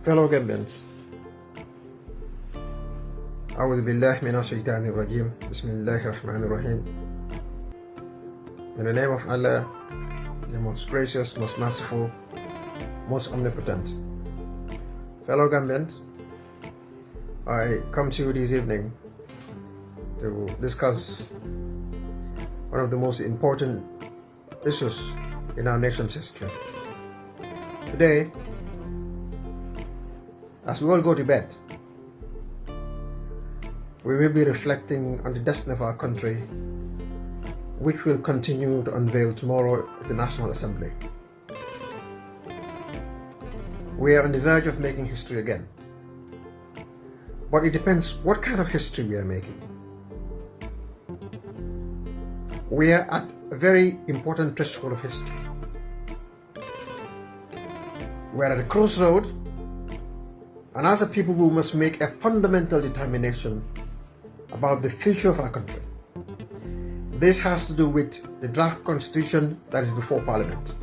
Fellow Gambians, أعوذ بالله من الشيطان الرجيم. بسم الله الرحمن الرحيم. In the name of Allah, the most gracious, most merciful, most omnipotent. Fellow Gambians, I come to you this evening to discuss one of the most important issues in our nation's history. Today, as we all go to bed, we will be reflecting on the destiny of our country, which will continue to unveil tomorrow at the National Assembly. We are on the verge of making history again. But it depends what kind of history we are making. We are at a very important threshold of history. We are at a crossroad, and as a people we must make a fundamental determination about the future of our country. This has to do with the draft constitution that is before Parliament.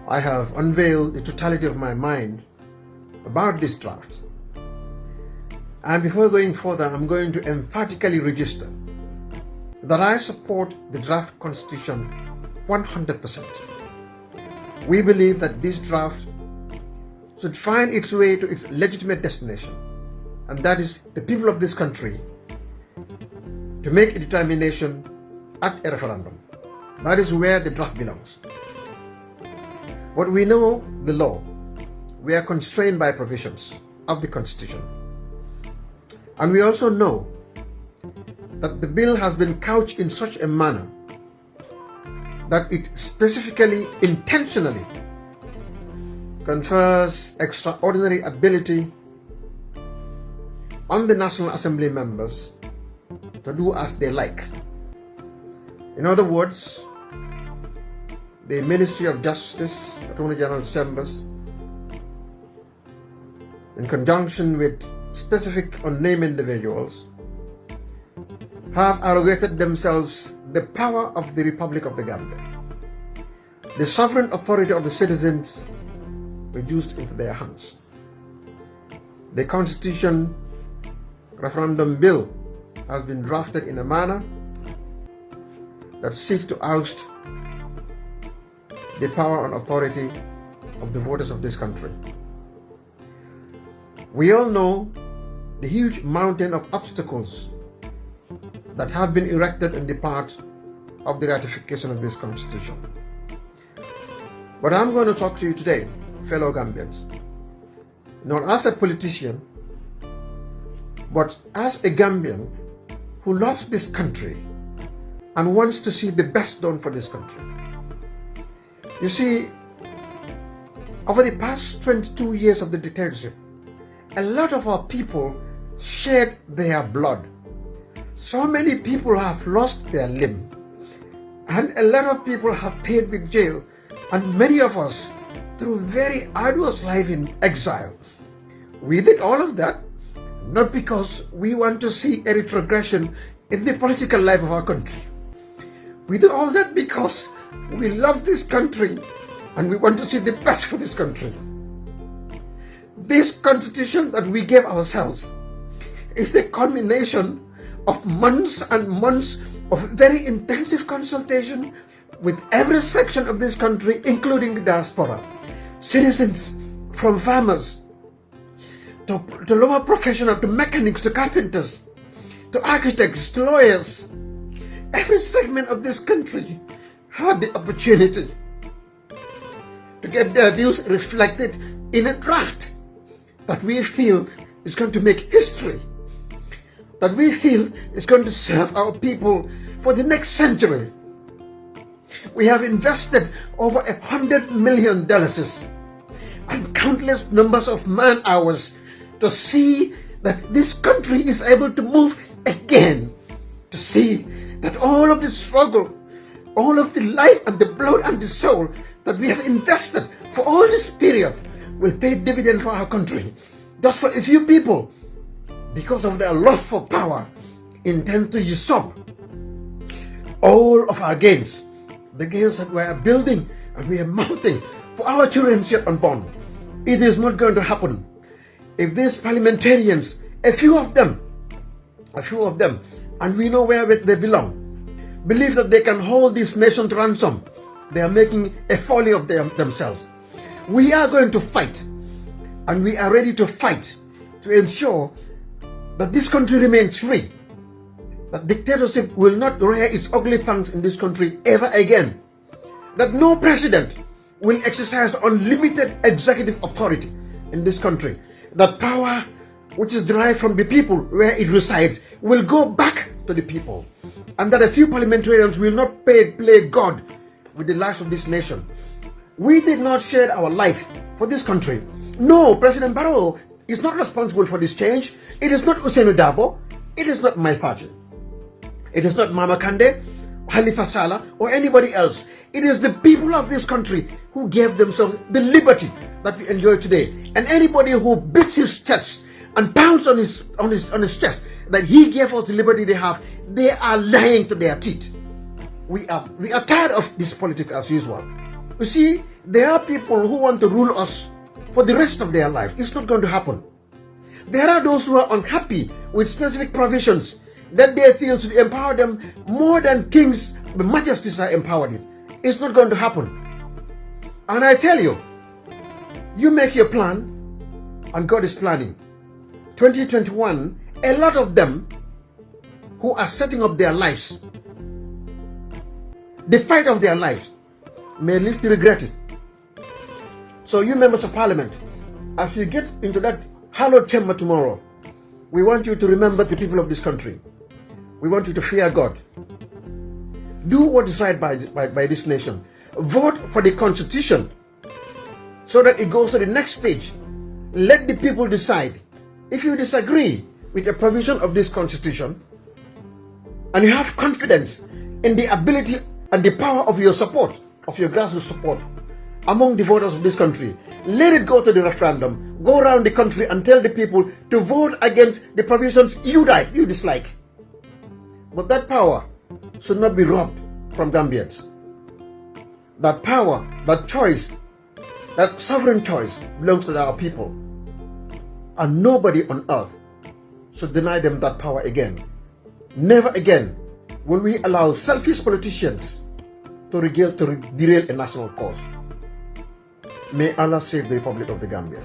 I have unveiled the totality of my mind about this draft. And before going further, I'm going to emphatically register that I support the draft constitution 100%. We believe that this draft should find its way to its legitimate destination, and that is the people of this country to make a determination at a referendum. That is where the draft belongs. But we know the law. We are constrained by provisions of the Constitution. And we also know that the bill has been couched in such a manner that it specifically, intentionally confers extraordinary ability on the National Assembly members to do as they like. In other words, the Ministry of Justice, Attorney General's Chambers, in conjunction with specific unnamed individuals, have arrogated themselves the power of the Republic of the Gambia, the sovereign authority of the citizens reduced into their hands. The Constitution referendum bill has been drafted in a manner that seeks to oust the power and authority of the voters of this country. We all know the huge mountain of obstacles that have been erected in the path of the ratification of this Constitution. But I'm going to talk to you today, fellow Gambians, not as a politician, but as a Gambian who loves this country and wants to see the best done for this country. You see, over the past 22 years of the dictatorship, a lot of our people shed their blood. So many people have lost their limb, and a lot of people have paid with jail, and many of us through very arduous life in exile. We did all of that not because we want to see a retrogression in the political life of our country. We did all that because we love this country and we want to see the best for this country. This constitution that we gave ourselves is the culmination of months and months of very intensive consultation with every section of this country, including the diaspora, citizens, from farmers to lower professionals, to mechanics, to carpenters, to architects, to lawyers. Every segment of this country had the opportunity to get their views reflected in a draft that we feel is going to make history, that we feel is going to serve our people for the next century. We have invested over $100 million and countless numbers of man hours to see that this country is able to move again, to see that all of the struggle, all of the life and the blood and the soul that we have invested for all this period will pay dividend for our country. Just for a few people, because of their love for power, intend to usurp all of our gains, the gains that we are building and we are mounting for our children yet unborn. It is not going to happen. If these parliamentarians, a few of them, and we know where they belong, believe that they can hold this nation to ransom, they are making a folly of themselves. We are going to fight, and we are ready to fight to ensure that this country remains free, that dictatorship will not rear its ugly fangs in this country ever again, that no president will exercise unlimited executive authority in this country, that power which is derived from the people where it resides will go back to the people, and that a few parliamentarians will not play God with the lives of this nation. We did not shed our life for this country. No, President Barrow is not responsible for this change. It is not Usainu Dabo. It is not Mai Fatty. It is not Mama Kande, Halifa Sallah, or anybody else. It is the people of this country who gave themselves the liberty that we enjoy today. And anybody who beats his chest and pounds on his chest that he gave us the liberty they have, they are lying to their teeth. We are tired of this politics as usual. You see, there are people who want to rule us for the rest of their life. It's not going to happen. There are those who are unhappy with specific provisions that they feel should empower them more than kings, the majesties are empowered. It's not going to happen. And I tell you, you make your plan, and God is planning. 2021, a lot of them who are setting up their lives, the fight of their lives, may live to regret it. So you members of parliament, as you get into that hallowed chamber tomorrow, we want you to remember the people of this country. We want you to fear God. Do what is right by this nation. Vote for the constitution so that it goes to the next stage. Let the people decide. If you disagree with a provision of this constitution and you have confidence in the ability and the power of your support, of your grassroots support among the voters of this country, let it go to the referendum. Go around the country and tell the people to vote against the provisions you dislike. But that power should not be robbed from Gambians. That power, that choice, that sovereign choice belongs to our people. And nobody on earth should deny them that power again. Never again will we allow selfish politicians to derail a national cause. May Allah save the Republic of the Gambia.